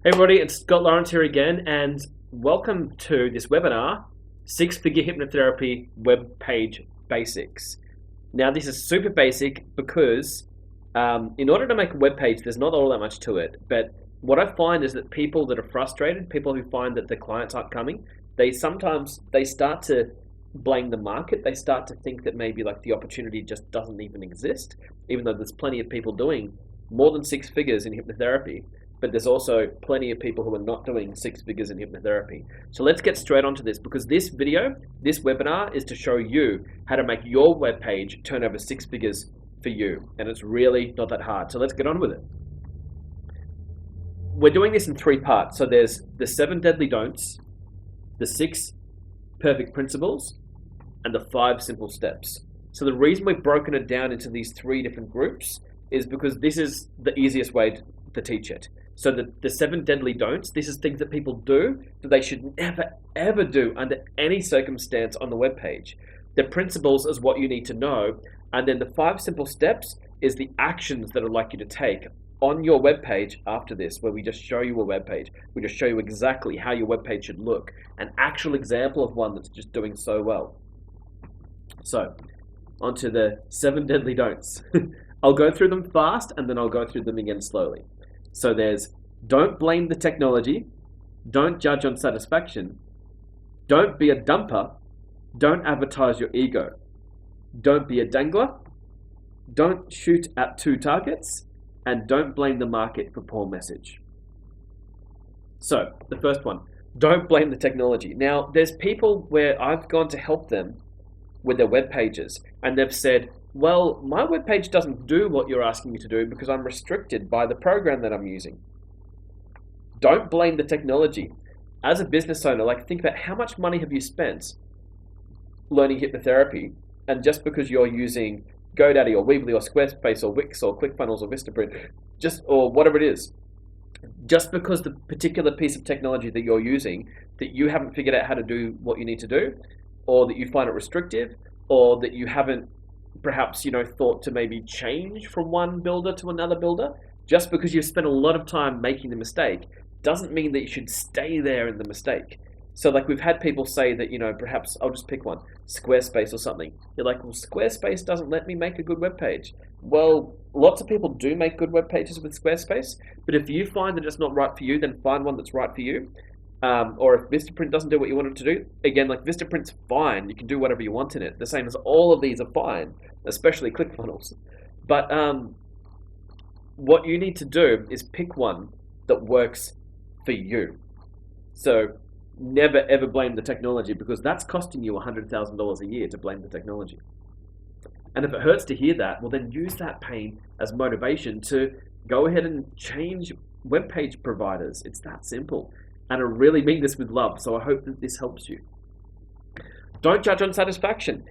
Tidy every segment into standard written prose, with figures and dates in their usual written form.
Hey everybody, it's Scott Lawrence here again, and welcome to this webinar, Six-Figure Hypnotherapy Web Page Basics. Now this is super basic because in order to make a web page, there's not all that much to it, but what I find is that people that are frustrated, people who find that the clients aren't coming, they start to blame the market. They start to think that maybe like the opportunity just doesn't even exist, even though there's plenty of people doing more than six figures in hypnotherapy. But there's also plenty of people who are not doing six figures in hypnotherapy. So let's get straight onto this, because this webinar is to show you how to make your web page turn over six figures for you. And it's really not that hard. So let's get on with it. We're doing this in three parts. So there's the 7 deadly don'ts, the 6 perfect principles, and the 5 simple steps. So the reason we've broken it down into these 3 different groups is because this is the easiest way to teach it. So the 7 deadly don'ts, this is things that people do that they should never, ever do under any circumstance on the web page. The principles is what you need to know. And then the 5 simple steps is the actions that I'd like you to take on your web page after this, where we just show you a web page. We just show you exactly how your web page should look. An actual example of one that's just doing so well. So, onto the 7 deadly don'ts. I'll go through them fast and then I'll go through them again slowly. So there's don't blame the technology, don't judge on satisfaction, don't be a dumper, don't advertise your ego, don't be a dangler, don't shoot at 2 targets, and don't blame the market for poor message. So the first one, don't blame the technology. Now there's people where I've gone to help them with their web pages and they've said, well, my web page doesn't do what you're asking me to do because I'm restricted by the program that I'm using. Don't blame the technology. As a business owner, think about how much money have you spent learning hypnotherapy, and just because you're using GoDaddy or Weebly or Squarespace or Wix or ClickFunnels or Vistaprint, or whatever it is, just because the particular piece of technology that you're using, that you haven't figured out how to do what you need to do, or that you find it restrictive, or that you haven't perhaps thought to maybe change from one builder to another builder, just because you've spent a lot of time making the mistake doesn't mean that you should stay there in the mistake. So we've had people say that perhaps I'll just pick one, Squarespace or something. You're like, well, Squarespace doesn't let me make a good web page. Well, lots of people do make good web pages with Squarespace, but if you find that it's not right for you, then find one that's right for you. Or if Vistaprint doesn't do what you want it to do, again, Vistaprint's fine. You can do whatever you want in it. The same as all of these are fine, especially ClickFunnels. But what you need to do is pick one that works for you. So never ever blame the technology, because that's costing you $100,000 a year to blame the technology. And if it hurts to hear that, well then use that pain as motivation to go ahead and change web page providers. It's that simple. And I really mean this with love, so I hope that this helps you. Don't judge on satisfaction.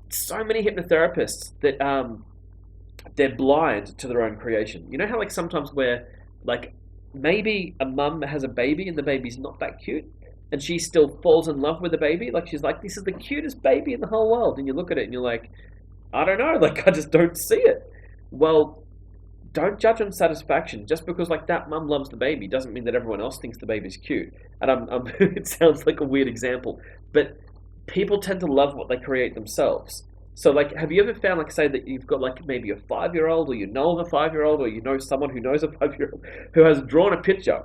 So many hypnotherapists that they're blind to their own creation. You know how sometimes where maybe a mum has a baby and the baby's not that cute, and she still falls in love with the baby. She's like, this is the cutest baby in the whole world. And you look at it and you're like, I don't know, I just don't see it. Well, don't judge on satisfaction. Just because that mum loves the baby doesn't mean that everyone else thinks the baby's cute. And it sounds like a weird example, but people tend to love what they create themselves. So have you ever found say that you've got maybe a 5-year-old, or you know of a 5-year-old, or you know someone who knows a 5-year-old who has drawn a picture,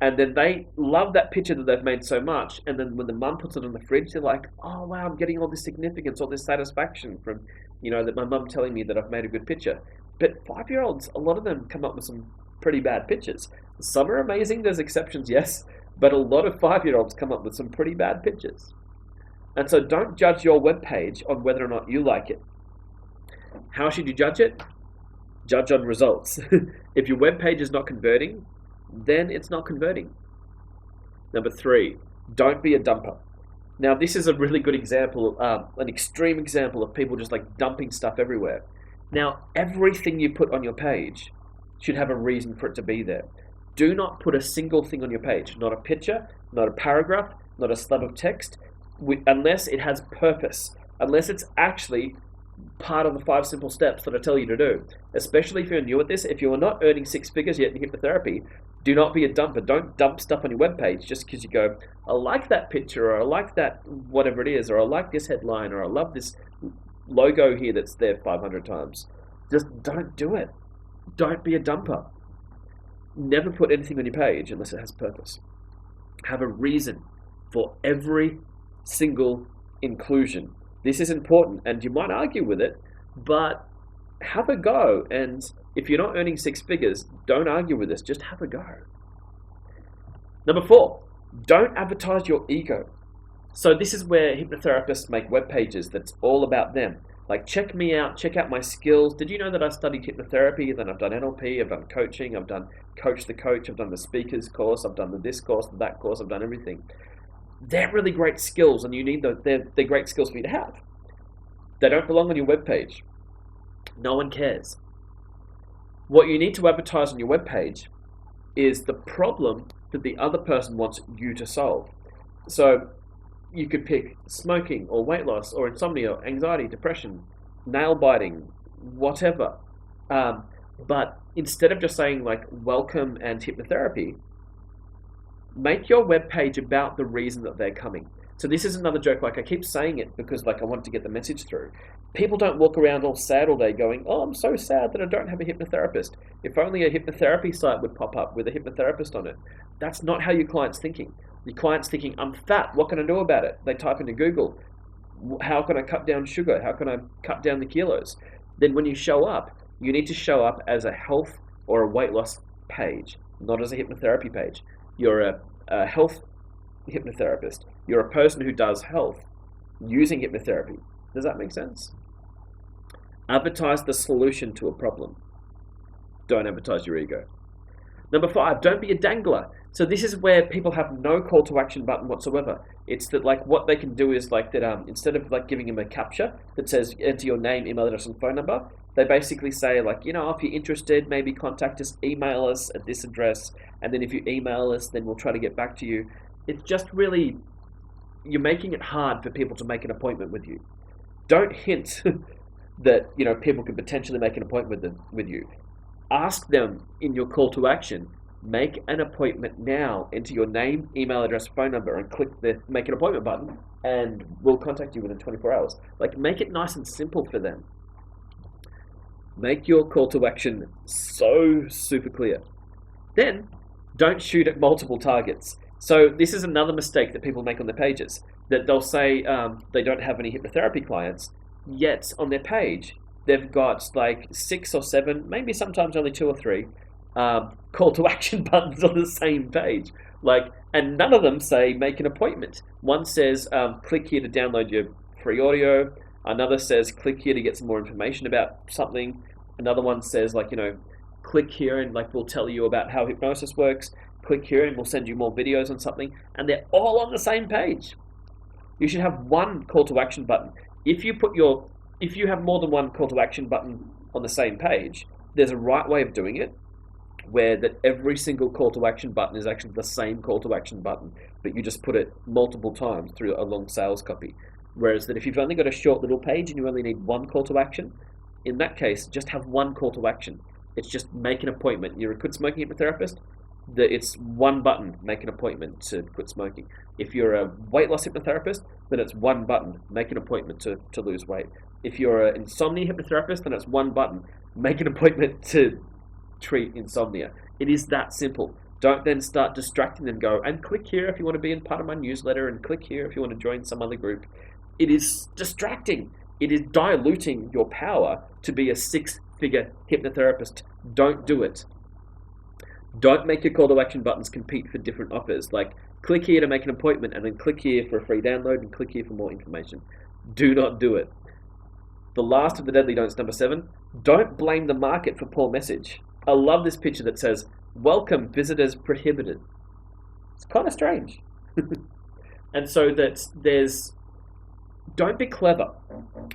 and then they love that picture that they've made so much, and then when the mum puts it on the fridge, they're like, oh wow, I'm getting all this significance, all this satisfaction from that my mum telling me that I've made a good picture. But 5-year-olds, a lot of them come up with some pretty bad pictures. Some are amazing, there's exceptions, yes, but a lot of 5-year-olds come up with some pretty bad pictures. And so don't judge your web page on whether or not you like it. How should you judge it? Judge on results. If your web page is not converting, then it's not converting. Number 3, don't be a dumper. Now this is a really good example, an extreme example of people just dumping stuff everywhere. Now everything you put on your page should have a reason for it to be there. Do not put a single thing on your page, not a picture, not a paragraph, not a slab of text, unless it has purpose, unless it's actually part of the 5 simple steps that I tell you to do. Especially if you're new at this, if you're not earning 6 figures yet in hypnotherapy, Do not be a dumper. Don't dump stuff on your webpage just because you go, I like that picture, or I like that whatever it is, or I like this headline, or I love this logo here that's there 500 times. Just don't do it. Don't be a dumper. Never put anything on your page unless it has purpose. Have a reason for every single inclusion. This is important, and you might argue with it, but have a go. And if you're not earning 6 figures, don't argue with this. Just have a go. Number 4, don't advertise your ego. So this is where hypnotherapists make web pages that's all about them. Like, check me out, check out my skills. Did you know that I studied hypnotherapy? Then I've done NLP, I've done coaching, I've done Coach the Coach, I've done the speakers course, I've done the this course, the that course, I've done everything. They're really great skills, and you need they're great skills for you to have. They don't belong on your webpage. No one cares. What you need to advertise on your webpage is the problem that the other person wants you to solve. So you could pick smoking or weight loss or insomnia, or anxiety, depression, nail biting, whatever. But instead of just saying like welcome and hypnotherapy, make your webpage about the reason that they're coming. So this is another joke. Like, I keep saying it because like I want to get the message through. People don't walk around all sad all day going, oh, I'm so sad that I don't have a hypnotherapist. If only a hypnotherapy site would pop up with a hypnotherapist on it. That's not how your client's thinking. Your client's thinking, I'm fat, what can I do about it? They type into Google, how can I cut down sugar? How can I cut down the kilos? Then when you show up, you need to show up as a health or a weight loss page, not as a hypnotherapy page. You're a health hypnotherapist. You're a person who does health using hypnotherapy. Does that make sense? Advertise the solution to a problem. Don't advertise your ego. Number 5, don't be a dangler. So this is where people have no call to action button whatsoever. It's that like what they can do is like that instead of like giving them a captcha that says enter your name, email address, and phone number, they basically say like, you know, if you're interested, maybe contact us, email us at this address, and then if you email us, then we'll try to get back to you. It's just really, you're making it hard for people to make an appointment with you. Don't hint that, you know, people could potentially make an appointment with you. Ask them in your call to action, make an appointment now, enter your name, email address, phone number, and click the make an appointment button, and we'll contact you within 24 hours. Like, make it nice and simple for them. Make your call to action so super clear. Then, don't shoot at multiple targets. So this is another mistake that people make on their pages, that they'll say they don't have any hypnotherapy clients, yet on their page, they've got like 6 or 7, maybe sometimes only 2 or 3 call to action buttons on the same page. Like, and none of them say make an appointment. One says click here to download your free audio. Another says click here to get some more information about something. Another one says like, you know, click here and like we'll tell you about how hypnosis works. Click here and we'll send you more videos on something. And they're all on the same page. You should have one call to action button. If you have more than one call to action button on the same page, there's a right way of doing it, where that every single call to action button is actually the same call to action button, but you just put it multiple times through a long sales copy. Whereas that if you've only got a short little page and you only need one call to action, in that case, just have one call to action. It's just make an appointment. You're a quit smoking hypnotherapist, it's one button, make an appointment to quit smoking. If you're a weight loss hypnotherapist, then it's one button, make an appointment to lose weight. If you're an insomnia hypnotherapist, then it's one button, make an appointment to treat insomnia. It is that simple. Don't then start distracting them. Go and click here if you want to be in part of my newsletter, and click here if you want to join some other group. It is distracting. It is diluting your power to be a 6-figure hypnotherapist. Don't do it. Don't make your call to action buttons compete for different offers. Like, click here to make an appointment, and then click here for a free download, and click here for more information. Do not do it. The last of the deadly don'ts, number 7, don't blame the market for poor message. I love this picture that says, welcome, visitors prohibited. It's kind of strange. And so that don't be clever.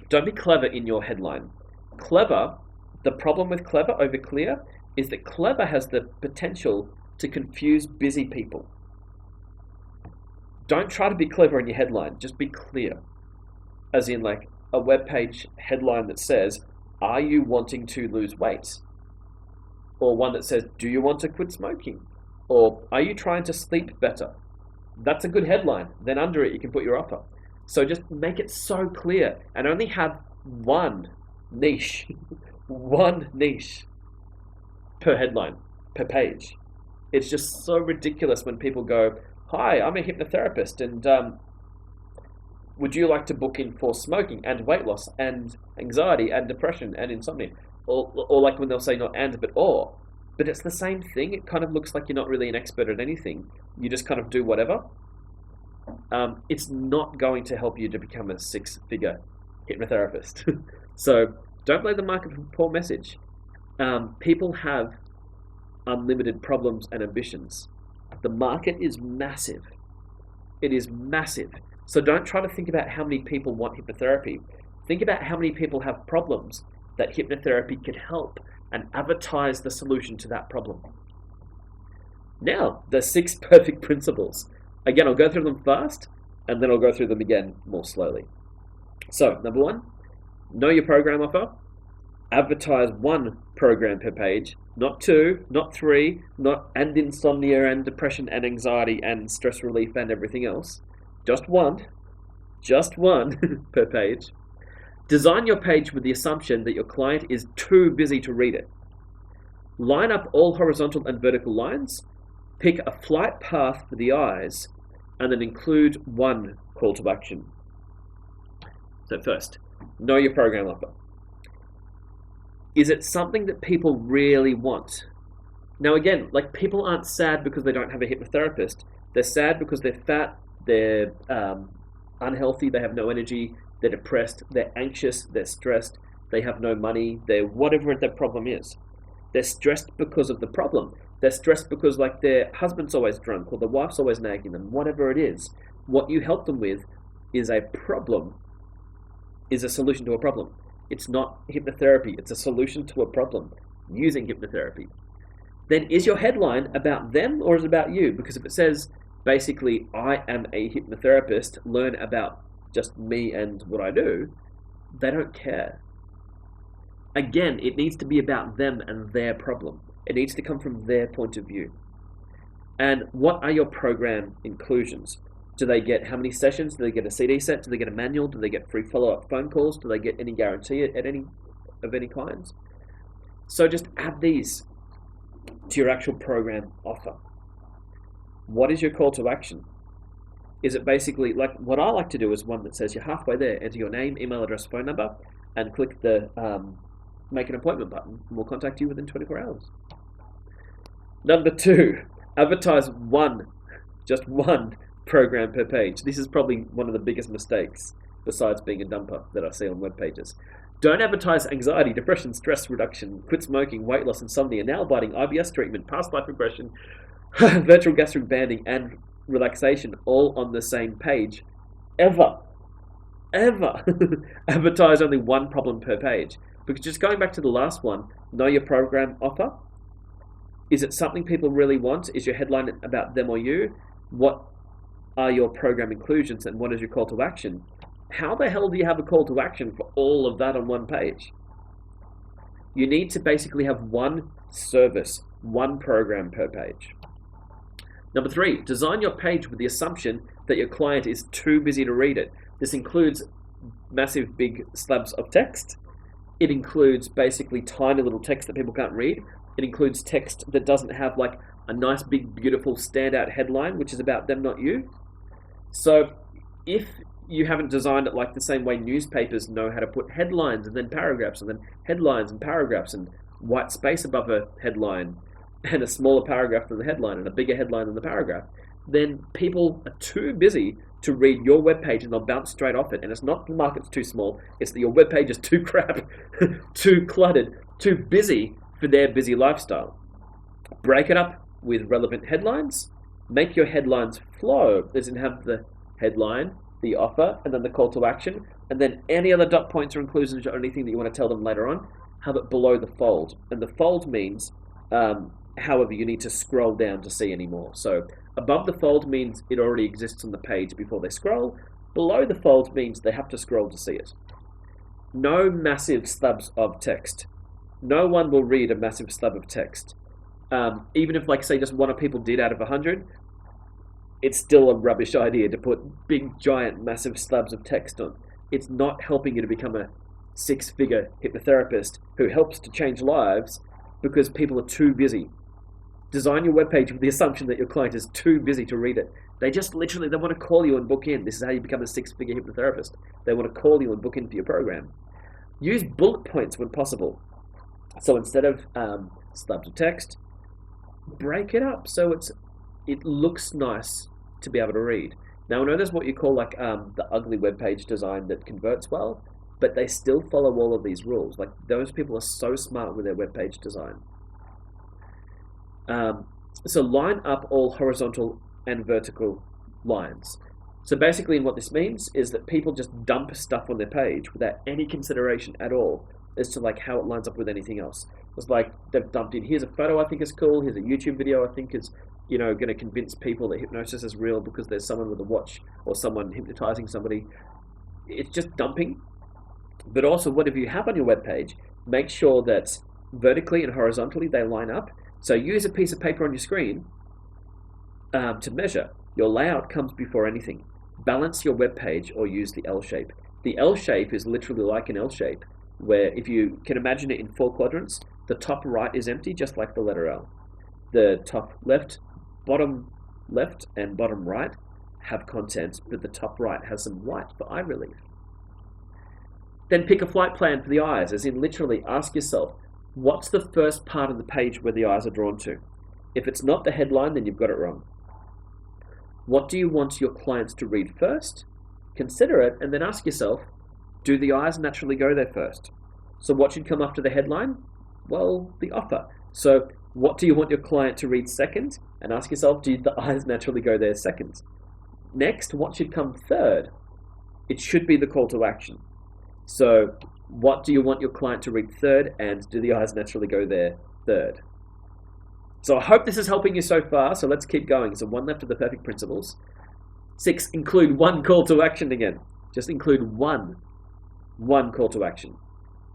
Don't be clever in your headline. Clever, the problem with clever over clear is that clever has the potential to confuse busy people. Don't try to be clever in your headline, just be clear. As in like a web page headline that says, are you wanting to lose weight? Or one that says, do you want to quit smoking? Or are you trying to sleep better? That's a good headline. Then under it, you can put your offer. So just make it so clear and only have one niche, one niche per headline, per page. It's just so ridiculous when people go, "Hi, I'm a hypnotherapist, and would you like to book in for smoking and weight loss and anxiety and depression and insomnia?" Or like when they'll say not and, but or. But it's the same thing. It kind of looks like you're not really an expert at anything. You just kind of do whatever. It's not going to help you to become a six-figure hypnotherapist. So don't blame the market for poor message. People have unlimited problems and ambitions. The market is massive. It is massive. So don't try to think about how many people want hypnotherapy. Think about how many people have problems that hypnotherapy can help and advertise the solution to that problem. Now, the 6 perfect principles. Again, I'll go through them fast, and then I'll go through them again more slowly. So, number 1, know your program offer. Advertise 1 program per page, not 2, not 3, and insomnia and depression and anxiety and stress relief and everything else. Just one per page. Design your page with the assumption that your client is too busy to read it. Line up all horizontal and vertical lines. Pick a flight path for the eyes, and then include 1 call to action. So first, know your program offer. Is it something that people really want? Now again, like, people aren't sad because they don't have a hypnotherapist. They're sad because they're fat, they're unhealthy, they have no energy, they're depressed, they're anxious, they're stressed, they have no money, they're whatever their problem is. They're stressed because of the problem. They're stressed because, like, their husband's always drunk or their wife's always nagging them, whatever it is. What you help them with is a problem, is a solution to a problem. It's not hypnotherapy, it's a solution to a problem using hypnotherapy. Then is your headline about them or is it about you? Because if it says, basically, I am a hypnotherapist, learn about just me and what I do, they don't care. Again, it needs to be about them and their problem. It needs to come from their point of view. And what are your program inclusions? Do they get how many sessions? Do they get a CD set? Do they get a manual? Do they get free follow-up phone calls? Do they get any guarantee at any clients? So just add these to your actual program offer. What is your call to action? Is it basically, like, what I like to do is one that says you're halfway there, enter your name, email address, phone number, and click the make an appointment button, and we'll contact you within 24 hours. Number 2, advertise just one program per page. This is probably one of the biggest mistakes, besides being a dumper, that I see on web pages. Don't advertise anxiety, depression, stress reduction, quit smoking, weight loss, insomnia, nail biting, IBS treatment, past life regression, virtual gastric banding, and relaxation all on the same page. Ever. Advertise only 1 problem per page. Because just going back to the last one, know your program offer. Is it something people really want? Is your headline about them or you? What are your program inclusions and what is your call to action? How the hell do you have a call to action for all of that on 1 page? You need to basically have 1 service, 1 program per page. Number 3, design your page with the assumption that your client is too busy to read it. This includes massive big slabs of text. It includes basically tiny little text that people can't read. It includes text that doesn't have, like, a nice big beautiful standout headline, which is about them, not you. So if you haven't designed it like the same way newspapers know how to put headlines and then paragraphs and then headlines and paragraphs and white space above a headline and a smaller paragraph than the headline and a bigger headline than the paragraph, then people are too busy to read your webpage and they'll bounce straight off it. And it's not the market's too small, it's that your webpage is too crap, too cluttered, too busy for their busy lifestyle. Break it up with relevant headlines. Make your headlines flow, as in have the headline, the offer, and then the call to action, and then any other dot points or inclusions or anything that you want to tell them later on, have it below the fold. And the fold means, however, you need to scroll down to see any more. So above the fold means it already exists on the page before they scroll. Below the fold means they have to scroll to see it. No massive slabs of text. No one will read a massive slab of text. Even if, like, say, just one of people did out of 100, it's still a rubbish idea to put big, giant, massive slabs of text on. It's not helping you to become a six-figure hypnotherapist who helps to change lives because people are too busy. Design your webpage with the assumption that your client is too busy to read it. They just literally, they want to call you and book in. This is how you become a six-figure hypnotherapist. They want to call you and book into your program. Use bullet points when possible. So instead of slabs of text, break it up so it looks nice to be able to read. Now I know there's what you call like the ugly webpage design that converts well, but they still follow all of these rules. Like, those people are so smart with their webpage design. So line up all horizontal and vertical lines. So basically what this means is that people just dump stuff on their page without any consideration at all as to like how it lines up with anything else. It's like they've dumped in, here's a photo I think is cool, here's a YouTube video I think is, going to convince people that hypnosis is real because there's someone with a watch or someone hypnotizing somebody. It's just dumping. But also, whatever you have on your webpage, make sure that vertically and horizontally they line up. So use a piece of paper on your screen to measure. Your layout comes before anything. Balance your webpage or use the L shape. The L shape is literally like an L shape, where if you can imagine it in 4 quadrants, the top right is empty, just like the letter L. The top left, bottom left, and bottom right have content, but the top right has some white for eye relief. Then pick a flight plan for the eyes, as in literally ask yourself, what's the first part of the page where the eyes are drawn to? If it's not the headline, then you've got it wrong. What do you want your clients to read first? Consider it, and then ask yourself, do the eyes naturally go there first? So what should come after the headline? Well, the offer. So what do you want your client to read second? And ask yourself, do the eyes naturally go there second? Next, what should come third? It should be the call to action. So what do you want your client to read third, and do the eyes naturally go there third? So I hope this is helping you so far, so let's keep going. So 1 left of the perfect principles. 6, include 1 call to action again. Just include one call to action,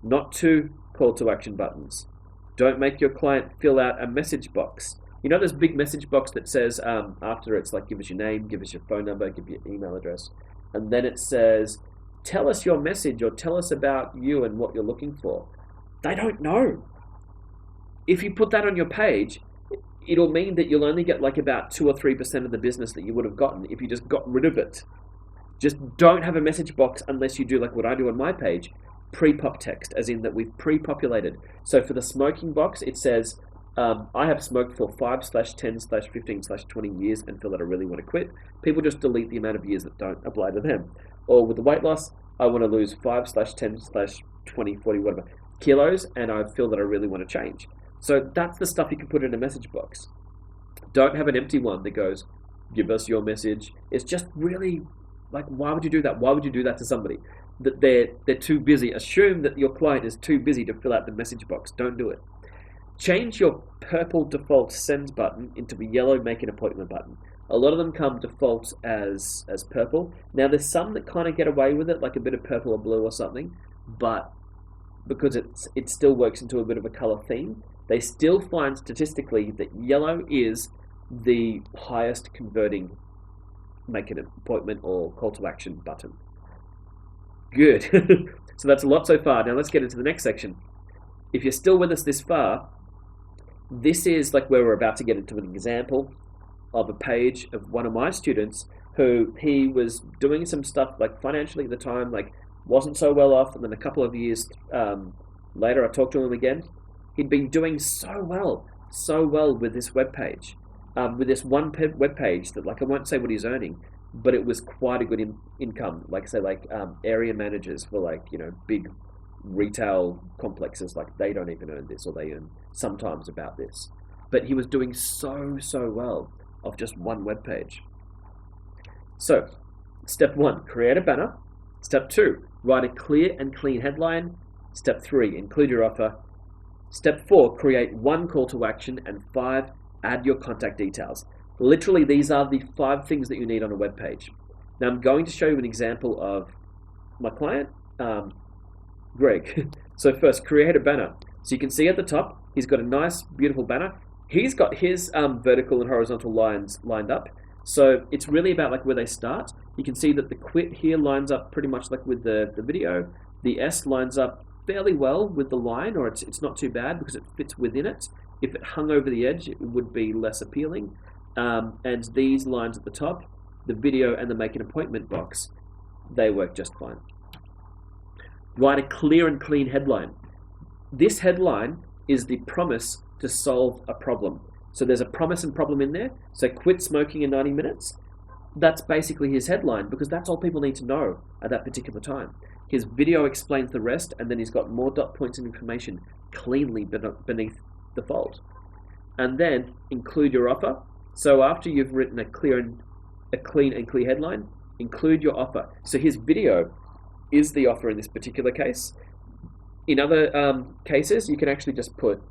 not 2 call to action buttons. Don't make your client fill out a message box. You know this big message box that says after it's like, give us your name, give us your phone number, give your email address, and then it says, tell us your message or tell us about you and what you're looking for. They don't know. If you put that on your page, it'll mean that you'll only get like about 2 or 3% of the business that you would have gotten if you just got rid of it. Just don't have a message box unless you do like what I do on my page, pre-pop text, as in that we've pre-populated. So for the smoking box, it says, I have smoked for 5/10/15/20 years and feel that I really want to quit. People just delete the amount of years that don't apply to them. Or with the weight loss, I want to lose 5/10/20, 40, whatever kilos, and I feel that I really want to change. So that's the stuff you can put in a message box. Don't have an empty one that goes, give us your message. It's just really like, why would you do that? Why would you do that to somebody? That they're too busy. Assume that your client is too busy to fill out the message box. Don't do it. Change your purple default send button into a yellow make an appointment button. A lot of them come default as purple. Now there's some that kind of get away with it, like a bit of purple or blue or something, but because it still works into a bit of a color theme, they still find statistically that yellow is the highest converting make an appointment or call to action button. Good. So that's a lot so far. Now let's get into the next section. If you're still with us this far, this is like where we're about to get into an example of a page of one of my students who he was doing some stuff like financially at the time, like wasn't so well off, and then a couple of years later I talked to him again. He'd been doing so well with this webpage, with this one webpage that, like, I won't say what he's earning, but it was quite a good income. Like say like area managers for like, big retail complexes, like they don't even earn this, or they earn sometimes about this. But he was doing so well of just one web page. So, step 1, create a banner. Step 2, write a clear and clean headline. Step 3, include your offer. Step 4, create 1 call to action. And 5, add your contact details. Literally, these are the 5 things that you need on a web page. Now, I'm going to show you an example of my client, Greg. So first, create a banner. So you can see at the top, he's got a nice, beautiful banner. He's got his vertical and horizontal lines lined up. So it's really about like where they start. You can see that the quit here lines up pretty much like with the video. The S lines up fairly well with the line, or it's not too bad because it fits within it. If it hung over the edge, it would be less appealing. And these lines at the top, the video and the make an appointment box, they work just fine. Write a clear and clean headline. This headline is the promise to solve a problem. So there's a promise and problem in there. So quit smoking in 90 minutes. That's basically his headline because that's all people need to know at that particular time. His video explains the rest, and then he's got more dot points and information cleanly beneath the fold. And then include your offer. So after you've written a clean and clear headline, include your offer. So his video is the offer in this particular case. In other cases, you can actually just put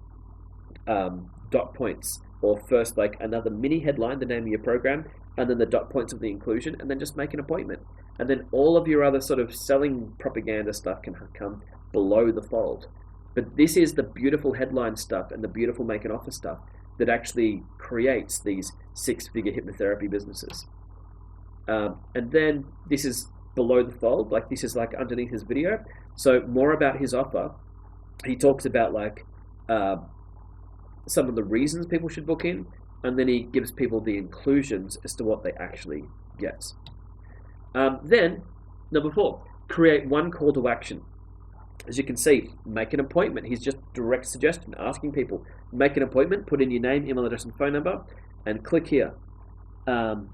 dot points, or first like another mini headline, the name of your program, and then the dot points of the inclusion, and then just make an appointment. And then all of your other sort of selling propaganda stuff can come below the fold. But this is the beautiful headline stuff and the beautiful make an offer stuff that actually creates these six-figure hypnotherapy businesses. And then this is below the fold, like this is like underneath his video. So more about his offer. He talks about like some of the reasons people should book in, and then he gives people the inclusions as to what they actually get. Then, number 4, create one call to action. As you can see, make an appointment. He's just direct suggestion, asking people, make an appointment, put in your name, email address, and phone number, and click here.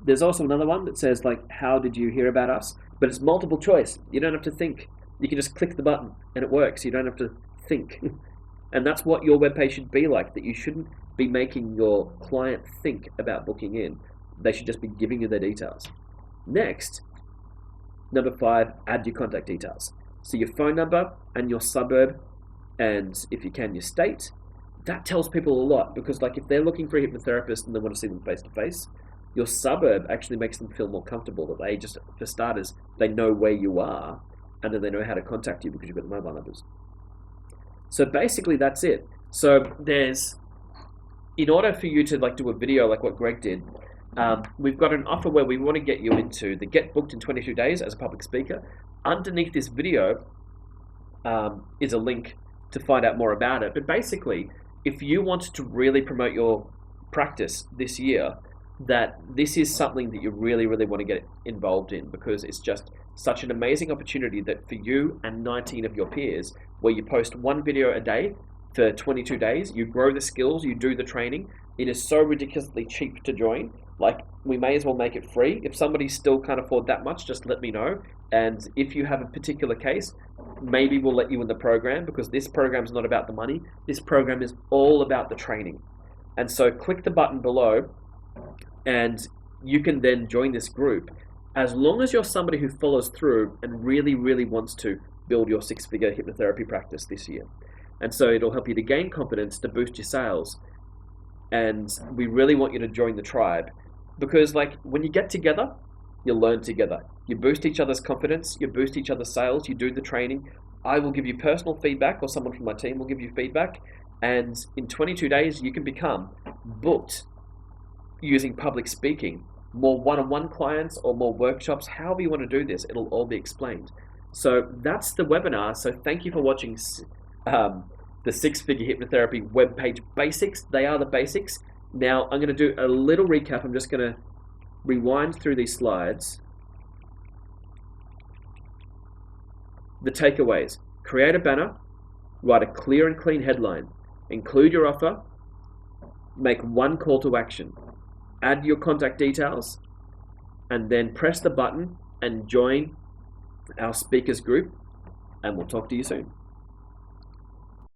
There's also another one that says like, how did you hear about us? But it's multiple choice. You don't have to think. You can just click the button and it works. You don't have to think. And that's what your webpage should be like, that you shouldn't be making your client think about booking in. They should just be giving you their details. Next, number 5, add your contact details. So your phone number and your suburb, and if you can, your state. That tells people a lot, because like if they're looking for a hypnotherapist and they want to see them face to face, your suburb actually makes them feel more comfortable, that they just, for starters, they know where you are, and then they know how to contact you because you've got the mobile numbers. So basically that's it. So in order for you to like do a video like what Greg did, we've got an offer where we want to get you into the Get Booked in 22 Days as a public speaker. Underneath this video is a link to find out more about it. But basically, if you want to really promote your practice this year, that this is something that you really, really want to get involved in, because it's just such an amazing opportunity that for you and 19 of your peers, where you post one video a day for 22 days, you grow the skills, you do the training. It is so ridiculously cheap to join. Like, we may as well make it free. If somebody still can't afford that much, just let me know. And if you have a particular case, maybe we'll let you in the program, because this program is not about the money. This program is all about the training. And so click the button below and you can then join this group, as long as you're somebody who follows through and really, really wants to build your six-figure hypnotherapy practice this year. And so it'll help you to gain confidence, to boost your sales. And we really want you to join the tribe, because like when you get together, you learn together. You boost each other's confidence, you boost each other's sales, you do the training. I will give you personal feedback, or someone from my team will give you feedback. And in 22 days, you can become booked using public speaking, more one-on-one clients or more workshops, however you want to do this, it'll all be explained. So that's the webinar. So thank you for watching the six-figure hypnotherapy webpage basics. They are the basics. Now I'm going to do a little recap. I'm just going to rewind through these slides. The takeaways: create a banner, write a clear and clean headline, include your offer, make one call to action, add your contact details, and then press the button and join our speakers group, and we'll talk to you soon.